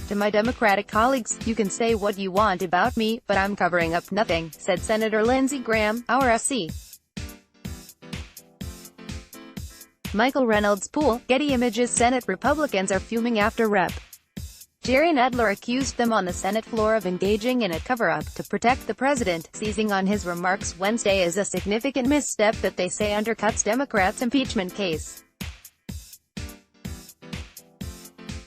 To my Democratic colleagues, you can say what you want about me, but I'm covering up nothing, said Senator Lindsey Graham, R-S.C. Michael Reynolds-Pool, Getty Images Senate Republicans are fuming after Rep. Jerry Nadler accused them on the Senate floor of engaging in a cover-up to protect the president, seizing on his remarks Wednesday as a significant misstep that they say undercuts Democrats' impeachment case.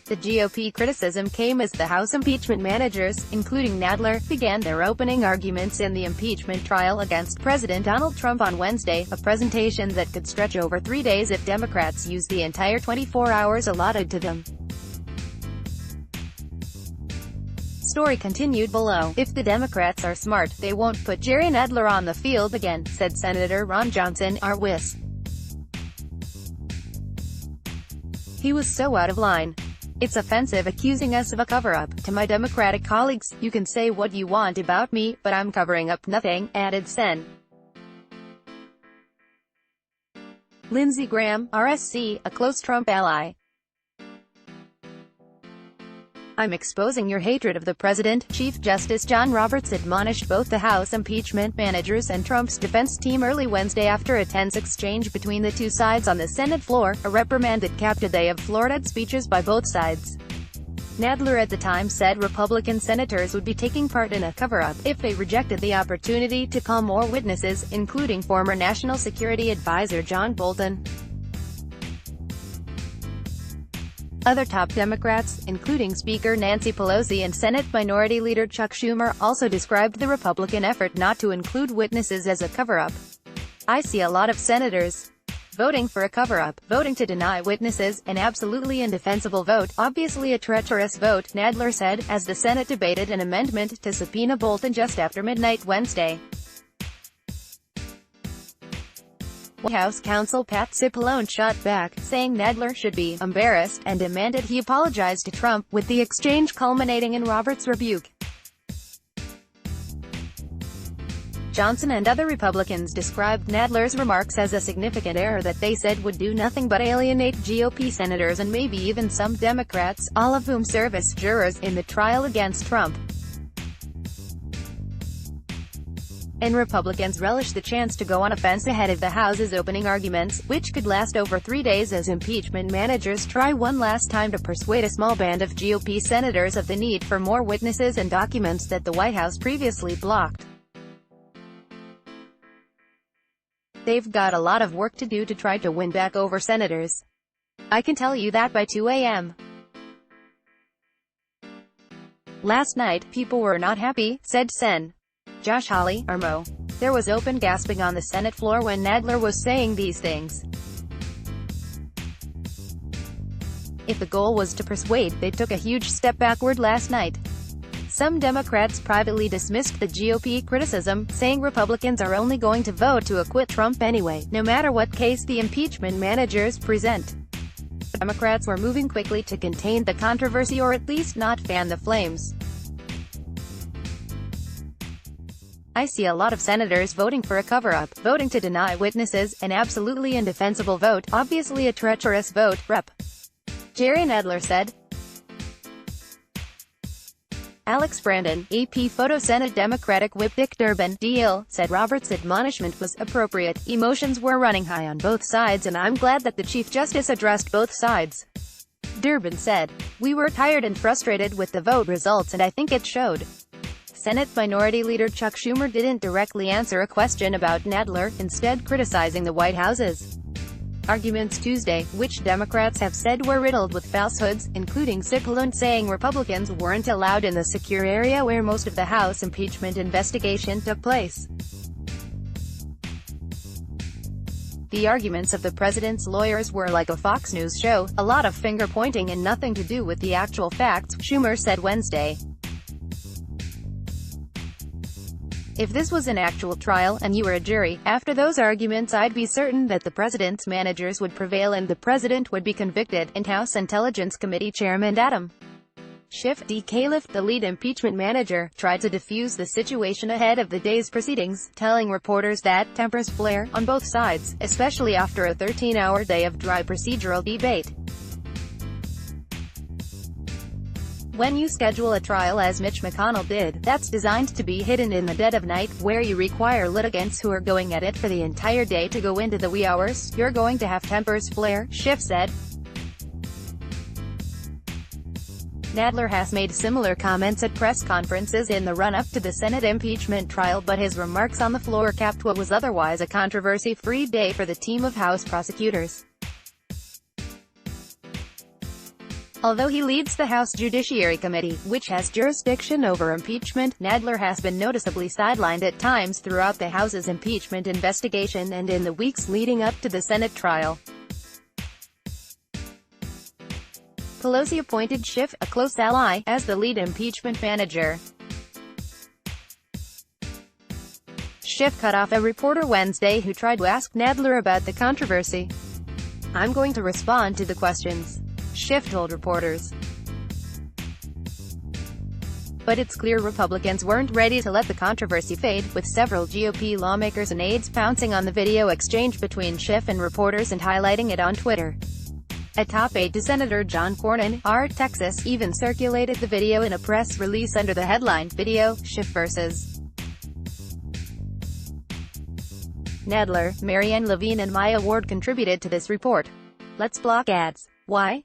The GOP criticism came as the House impeachment managers, including Nadler, began their opening arguments in the impeachment trial against President Donald Trump on Wednesday, a presentation that could stretch over 3 days if Democrats use the entire 24 hours allotted to them. Story continued below. If the Democrats are smart, they won't put Jerry Nadler on the field again, said Senator Ron Johnson, R-S.C. He was so out of line. It's offensive accusing us of a cover-up. To my Democratic colleagues, you can say what you want about me, but I'm covering up nothing, added Sen. Lindsey Graham, R-S.C., a close Trump ally. I'm exposing your hatred of the president, Chief Justice John Roberts admonished both the House impeachment managers and Trump's defense team early Wednesday after a tense exchange between the two sides on the Senate floor, a reprimand that capped a day of florid speeches by both sides. Nadler at the time said Republican senators would be taking part in a cover-up if they rejected the opportunity to call more witnesses, including former National Security Advisor John Bolton. Other top Democrats, including Speaker Nancy Pelosi and Senate Minority Leader Chuck Schumer, also described the Republican effort not to include witnesses as a cover-up. I see a lot of senators voting for a cover-up, voting to deny witnesses, an absolutely indefensible vote, obviously a treacherous vote, Nadler said, as the Senate debated an amendment to subpoena Bolton just after midnight Wednesday. White House counsel Pat Cipollone shot back, saying Nadler should be embarrassed, and demanded he apologize to Trump, with the exchange culminating in Roberts' rebuke. Johnson and other Republicans described Nadler's remarks as a significant error that they said would do nothing but alienate GOP senators and maybe even some Democrats, all of whom serve as jurors in the trial against Trump. And Republicans relish the chance to go on offense ahead of the House's opening arguments, which could last over 3 days as impeachment managers try one last time to persuade a small band of GOP senators of the need for more witnesses and documents that the White House previously blocked. They've got a lot of work to do to try to win back over senators. I can tell you that by 2 a.m. Last night, people were not happy, said Sen. Josh Hawley, RMO. There was open gasping on the Senate floor when Nadler was saying these things. If the goal was to persuade, they took a huge step backward last night. Some Democrats privately dismissed the GOP criticism, saying Republicans are only going to vote to acquit Trump anyway, no matter what case the impeachment managers present. Democrats were moving quickly to contain the controversy or at least not fan the flames. I see a lot of senators voting for a cover-up, voting to deny witnesses, an absolutely indefensible vote, obviously a treacherous vote, Rep. Jerry Nadler said. Alex Brandon, AP Photo Senate Democratic Whip Dick Durbin, DL, said Roberts' admonishment was appropriate. Emotions were running high on both sides and I'm glad that the Chief Justice addressed both sides. Durbin said, we were tired and frustrated with the vote results and I think it showed. Senate Minority Leader Chuck Schumer didn't directly answer a question about Nadler, instead criticizing the White House's arguments Tuesday, which Democrats have said were riddled with falsehoods, including Cipollone saying Republicans weren't allowed in the secure area where most of the House impeachment investigation took place. The arguments of the president's lawyers were like a Fox News show, a lot of finger-pointing and nothing to do with the actual facts, Schumer said Wednesday. If this was an actual trial, and you were a jury, after those arguments I'd be certain that the president's managers would prevail and the president would be convicted, and House Intelligence Committee Chairman Adam Schiff, D. Califf, the lead impeachment manager, tried to defuse the situation ahead of the day's proceedings, telling reporters that tempers flare on both sides, especially after a 13-hour day of dry procedural debate. When you schedule a trial as Mitch McConnell did, that's designed to be hidden in the dead of night, where you require litigants who are going at it for the entire day to go into the wee hours. You're going to have tempers flare, Schiff said. Nadler has made similar comments at press conferences in the run-up to the Senate impeachment trial, but his remarks on the floor capped what was otherwise a controversy-free day for the team of House prosecutors. Although he leads the House Judiciary Committee, which has jurisdiction over impeachment, Nadler has been noticeably sidelined at times throughout the House's impeachment investigation and in the weeks leading up to the Senate trial. Pelosi appointed Schiff, a close ally, as the lead impeachment manager. Schiff cut off a reporter Wednesday who tried to ask Nadler about the controversy. "I'm going to respond to the questions," Schiff told reporters. But it's clear Republicans weren't ready to let the controversy fade, with several GOP lawmakers and aides pouncing on the video exchange between Schiff and reporters and highlighting it on Twitter. A top aide to Senator John Cornyn, R. Texas, even circulated the video in a press release under the headline, "Video, Schiff vs. Nadler." Marianne Levine and Maya Ward contributed to this report. Let's block ads. Why?